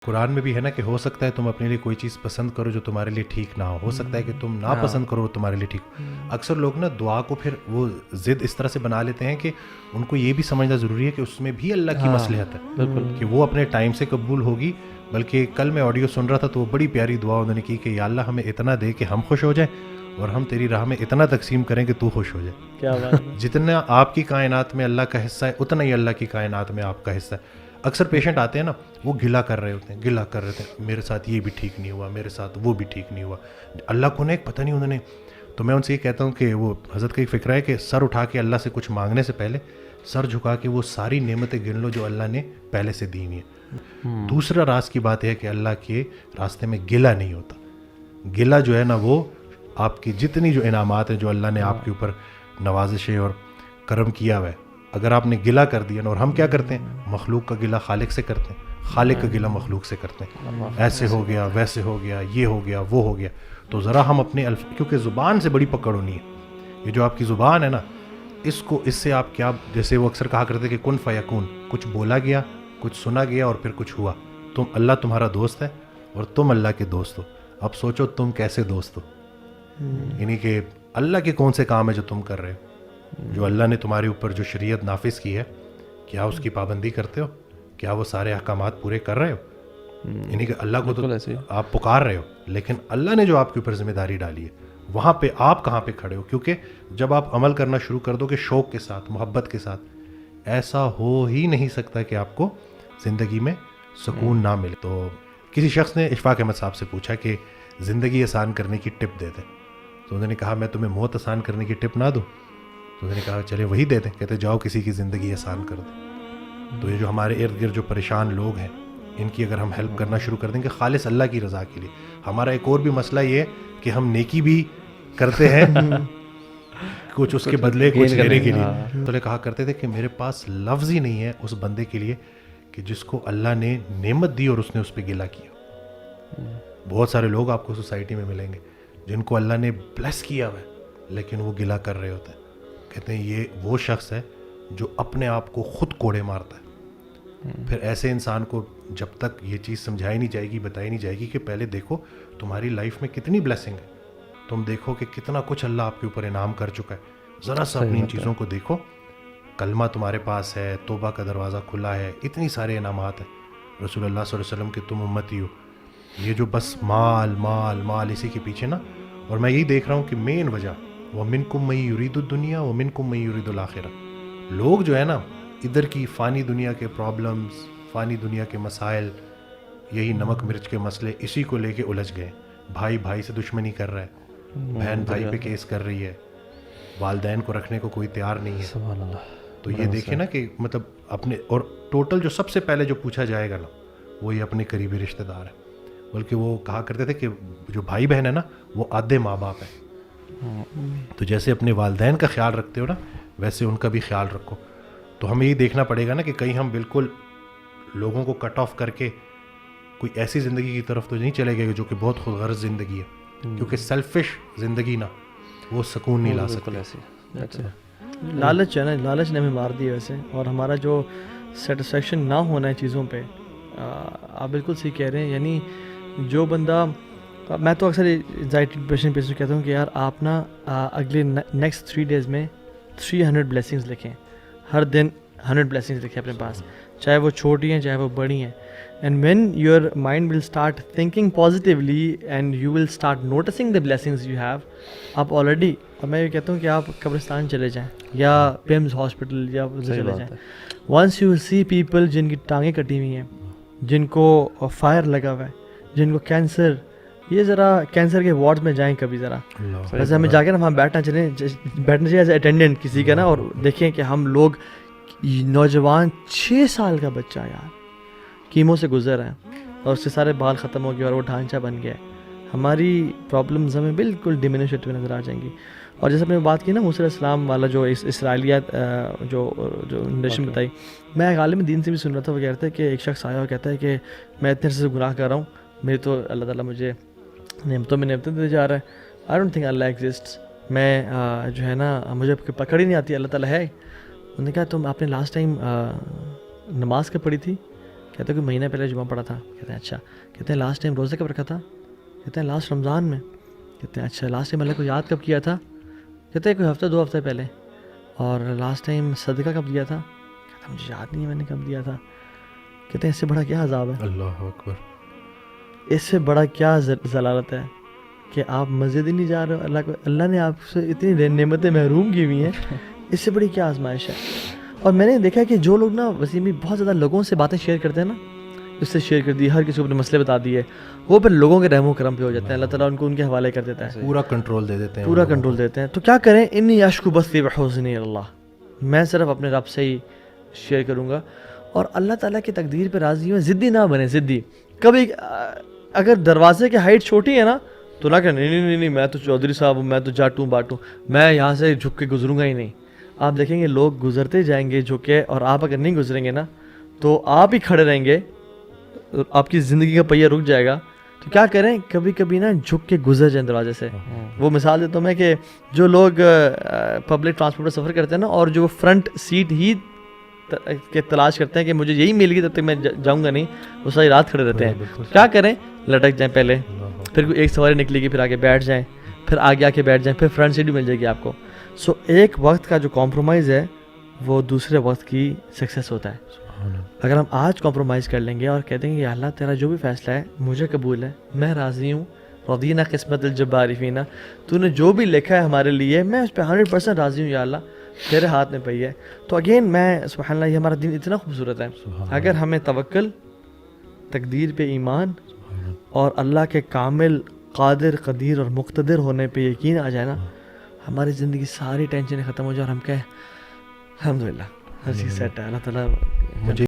قرآن میں بھی ہے نا کہ ہو سکتا ہے تم اپنے لیے کوئی چیز پسند کرو جو تمہارے لیے ٹھیک نہ ہو سکتا ہے کہ تم نا پسند کرو تمہارے لیے ٹھیک. اکثر لوگ نا دعا کو پھر وہ ضد اس طرح سے بنا لیتے ہیں کہ ان کو یہ بھی سمجھنا ضروری ہے کہ اس میں بھی اللہ کی مصلحت ہے کہ وہ اپنے ٹائم سے قبول ہوگی. بلکہ کل میں آڈیو سن رہا تھا تو وہ بڑی پیاری دعا انہوں نے کی کہ یا اللہ ہمیں اتنا دے کہ ہم خوش ہو جائیں اور ہم تیری راہ میں اتنا تقسیم کریں کہ تو خوش ہو جائے. کیا بات ہے. جتنا آپ کی کائنات میں اللہ کا حصہ ہے اتنا ہی اللہ کی کائنات میں آپ کا حصہ ہے. اکثر پیشنٹ آتے ہیں نا وہ گلا کر رہے ہوتے ہیں میرے ساتھ یہ بھی ٹھیک نہیں ہوا, میرے ساتھ وہ بھی ٹھیک نہیں ہوا, اللہ کو نے پتہ نہیں انہوں نے. تو میں ان سے یہ کہتا ہوں کہ وہ حضرت کا ایک فکرہ ہے کہ سر اٹھا کے اللہ سے کچھ مانگنے سے پہلے سر جھکا کے وہ ساری نعمتیں گن لو جو اللہ نے پہلے سے دی ہوئی ہیں. دوسرا راز کی بات ہے کہ اللہ کے راستے میں گلا نہیں ہوتا. گلا جو ہے نا وہ آپ کی جتنی جو انعامات ہیں جو اللہ نے آپ کے اوپر نوازشیں اور کرم کیا ہوا ہے, اگر آپ نے گلا کر دیا نا, اور ہم کیا کرتے ہیں مخلوق کا گلا خالق سے کرتے ہیں, خالق کا گلا مخلوق سے کرتے ہیں, ایسے ہو گیا ویسے ہو گیا یہ ہو گیا وہ ہو گیا. تو ذرا ہم اپنے کیونکہ زبان سے بڑی پکڑ ہونی ہے. یہ جو آپ کی زبان ہے نا اس سے آپ کیا, جیسے وہ اکثر کہا کرتے کہ کن فیکون, کچھ بولا گیا کچھ سنا گیا اور پھر کچھ ہوا. اللہ تمہارا دوست ہے اور تم اللہ کے دوست ہو. اب سوچو تم کیسے دوست ہو, یعنی کہ اللہ کے کون سے کام ہے جو تم کر رہے ہو, جو اللہ نے تمہارے اوپر جو شریعت نافذ کی ہے کیا اس کی پابندی کرتے ہو, کیا وہ سارے احکامات پورے کر رہے ہو. یعنی کہ اللہ کو تو آپ پکار رہے ہو, لیکن اللہ نے جو آپ کے اوپر ذمہ داری ڈالی ہے وہاں پہ آپ کہاں پہ کھڑے ہو. کیونکہ جب آپ عمل کرنا شروع کر دو کہ شوق کے ساتھ محبت کے ساتھ, ایسا ہو ہی نہیں سکتا کہ آپ کو زندگی میں سکون نہ ملے. تو کسی شخص نے اشفاق احمد صاحب سے پوچھا کہ زندگی آسان کرنے کی ٹپ دے دیں, تو انہوں نے کہا میں تمہیں موت آسان کرنے کی ٹپ نہ دوں. تو انہوں نے کہا چلے وہی دے دیں. کہتے جاؤ کسی کی زندگی آسان کر دیں. تو یہ جو ہمارے ارد گرد جو پریشان لوگ ہیں ان کی اگر ہم ہیلپ کرنا شروع کر دیں کہ خالص اللہ کی رضا کے لیے. ہمارا ایک اور بھی مسئلہ یہ ہے کہ ہم نیکی بھی کرتے ہیں کچھ اس کے بدلے کچھ لینے کے لیے. تو کہا کرتے تھے کہ میرے پاس لفظ ہی نہیں ہے اس بندے کے لیے کہ جس کو اللہ نے نعمت دی اور اس نے اس پہ گلہ کیا. بہت سارے لوگ آپ کو سوسائٹی میں ملیں گے جن کو اللہ نے بلیس کیا ہوا ہے لیکن وہ گلہ کر رہے ہوتے ہیں. کہتے ہیں یہ وہ شخص ہے جو اپنے آپ کو خود کوڑے مارتا ہے. پھر ایسے انسان کو جب تک یہ چیز سمجھائی نہیں جائے گی, بتائی نہیں جائے گی کہ پہلے دیکھو تمہاری لائف میں کتنی بلیسنگ ہے, تم دیکھو کہ کتنا کچھ اللہ آپ کے اوپر انعام کر چکا ہے, ذرا سا اپنی ان چیزوں کو دیکھو. کلمہ تمہارے پاس ہے, توبہ کا دروازہ کھلا ہے, اتنی سارے انعامات ہیں. رسول اللہ صلی اللہ علیہ وسلم کہ تم امتی ہو. یہ جو بس مال مال مال اسی کے پیچھے نا, اور میں یہی دیکھ رہا ہوں کہ مین وجہ وَمِنْكُمْ مَن يُرِيدُ الدُّنْيَا وَمِنْكُمْ مَن يُرِيدُ الْآخِرَةَ. لوگ جو ہے نا ادھر کی فانی دنیا کے پرابلمز, فانی دنیا کے مسائل, یہی نمک مرچ کے مسئلے, اسی کو لے کے الجھ گئے. بھائی بھائی سے دشمنی کر رہا ہے, بہن بھائی پہ کیس کر رہی ہے, والدین کو رکھنے کو کوئی تیار نہیں ہے. سبحان اللہ. تو یہ دیکھیں نا کہ مطلب اپنے, اور ٹوٹل جو سب سے پہلے جو پوچھا جائے گا نا وہ یہ اپنے قریبی رشتہ دار ہے. بلکہ وہ کہا کرتے تھے کہ جو بھائی بہن ہے نا وہ آدھے ماں باپ ہے. تو جیسے اپنے والدین کا خیال رکھتے ہو نا ویسے ان کا بھی خیال رکھو. تو ہمیں یہ دیکھنا پڑے گا نا کہ کہیں ہم بالکل لوگوں کو کٹ آف کر کے کوئی ایسی زندگی کی طرف تو نہیں چلے گئے جو کہ بہت خود غرض زندگی ہے. کیونکہ سیلفش زندگی نا وہ سکون نہیں لا سکتی. لالچ ہے نا, لالچ نے ہمیں مار دی ویسے. اور ہمارا جو سیٹسفیکشن نہ ہونا ہے چیزوں پہ, آپ بالکل صحیح کہہ رہے ہیں. یعنی جو بندہ, میں تو اکثر انزائٹی ڈپریشن پیشنٹ کہتا ہوں کہ یار آپ نا اگلے نیکسٹ 3 days میں 300 بلیسنگز لکھیں. ہر دن 100 بلیسنگز لکھیں اپنے پاس, چاہے وہ چھوٹی ہیں چاہے وہ بڑی ہیں. And when your mind will start thinking positively and you will start noticing the blessings you have. آپ آلریڈی, اور میں یہ کہتا ہوں کہ آپ قبرستان چلے جائیں یا پیمز ہاسپٹل یا چلے جائیں, ونس یو سی پیپل جن کی ٹانگیں کٹی ہوئی ہیں, جن کو فائر لگا ہوا ہے, جن کو کینسر, یہ ذرا کینسر کے وارڈ میں جائیں کبھی ذرا, ویسے ہمیں جا کے نا وہاں بیٹھنا چاہیے ایز اے اٹینڈنٹ کسی کا نا, اور دیکھیں کہ ہم لوگ نوجوان 6 سال کا بچہ یار کیمو سے گزر رہے ہیں اور اس سے سارے بال ختم ہو گئے اور وہ ڈھانچہ بن گیا ہے. ہماری پرابلمز ہمیں بالکل ڈیمینش ہوتے ہوئے نظر آ جائیں گی. اور جیسے ہم نے بات کی نا موسیٰ علیہ السلام والا جو اسرائیلیات جو نریشن بتائی, میں عالم دین سے بھی سن رہا تھا. وہ کہتے ہیں کہ ایک شخص آیا اور کہتا ہے کہ میں اتنے عرصے سے گناہ کر رہا ہوں, میری تو اللہ تعالیٰ مجھے نعمتوں میں نعمتیں دیتے جا رہا ہے. I don't think Allah exists. میں جو ہے نا مجھے پکڑ ہی نہیں آتی اللہ تعالیٰ ہے. انہوں نے کہا تم آپ نے لاسٹ ٹائم نماز کب پڑھی تھی؟ کہتے ہیں کہ مہینہ پہلے جمعہ پڑا تھا. کہتے ہیں اچھا. کہتے ہیں لاسٹ ٹائم روزہ کب رکھا تھا؟ کہتے ہیں لاسٹ رمضان میں. کہتے ہیں اچھا. لاسٹ ٹائم اللہ کو یاد کب کیا تھا؟ کہتے ہیں کوئی ہفتہ 2 ہفتے پہلے. اور لاسٹ ٹائم صدقہ کب دیا تھا؟ کہتا ہے مجھے یاد نہیں ہے میں نے کب دیا تھا. کہتے ہیں اس سے بڑا کیا عذاب ہے؟ اللہ اکبر. اس سے بڑا کیا ضلالت ہے کہ آپ مسجد ہی نہیں جا رہے ہو. اللہ نے آپ سے اتنی نعمتیں محروم کی ہوئی ہیں. اس سے بڑی کیا آزمائش ہے. اور میں نے دیکھا کہ جو لوگ نا وسیم بھی بہت زیادہ لوگوں سے باتیں شیئر کرتے ہیں نا, اس سے شیئر کر دی, ہر کسی کو اپنے مسئلے بتا دیے, وہ پھر لوگوں کے رحم و کرم پہ ہو جاتے ہیں. اللہ تعالیٰ ان کو ان کے حوالے کر دیتا ہے, پورا کنٹرول دے دیتے ہیں, پورا کنٹرول دیتے ہیں. تو کیا کریں, انی اشکو بثی بحسن اللہ, میں صرف اپنے رب سے ہی شیئر کروں گا. اور اللہ تعالیٰ کی تقدیر پہ راضی ہوئے, ضدی نہ بنے. ضدی کبھی اگر دروازے کی ہائٹ چھوٹی ہے نا تو نہ کہ نہیں میں تو چودھری صاحب ہوں, میں تو جاٹوں باٹوں, میں یہاں سے جھک کے گزروں گا ہی نہیں. آپ دیکھیں گے لوگ گزرتے جائیں گے جھک کے, اور آپ اگر نہیں گزریں گے نا تو آپ ہی کھڑے رہیں گے, آپ کی زندگی کا پہیہ رک جائے گا. تو کیا کریں, کبھی کبھی نا جھک کے گزر جائیں دروازے سے. وہ مثال دیتا ہوں میں کہ جو لوگ پبلک ٹرانسپورٹ میں سفر کرتے ہیں نا, اور جو فرنٹ سیٹ ہی کے تلاش کرتے ہیں کہ مجھے یہی مل گئی تب تک میں جاؤں گا نہیں, وہ ساری رات کھڑے رہتے ہیں. کیا کریں, لٹک جائیں پہلے, پھر کوئی ایک سواری نکلے گی, پھر آگے بیٹھ جائیں, پھر آگے آ کے بیٹھ جائیں, پھر فرنٹ سیٹ بھی مل جائے گی آپ کو. سو ایک وقت کا جو کمپرومائز ہے وہ دوسرے وقت کی سکسیس ہوتا ہے. اگر ہم آج کمپرومائز کر لیں گے اور کہہ دیں گے یا اللہ تیرا جو بھی فیصلہ ہے مجھے قبول ہے, میں راضی ہوں, رضینا قسمت الجبار فینا, تو نے جو بھی لکھا ہے ہمارے لیے میں اس پہ 100% راضی ہوں یا اللہ, تیرے ہاتھ میں پئی ہے. تو اگین میں سبحان اللہ, یہ ہمارا دین اتنا خوبصورت ہے. اگر ہمیں توکل, تقدیر پہ ایمان اور اللہ کے کامل قادر قدیر اور مقتدر ہونے پہ یقین آ جائے نا, ہماری زندگی ساری ٹینشنیں ختم ہو جائے اور ہم کہیں الحمدللہ ہر چیز سیٹ ہے. اللہ تعالیٰ مجھے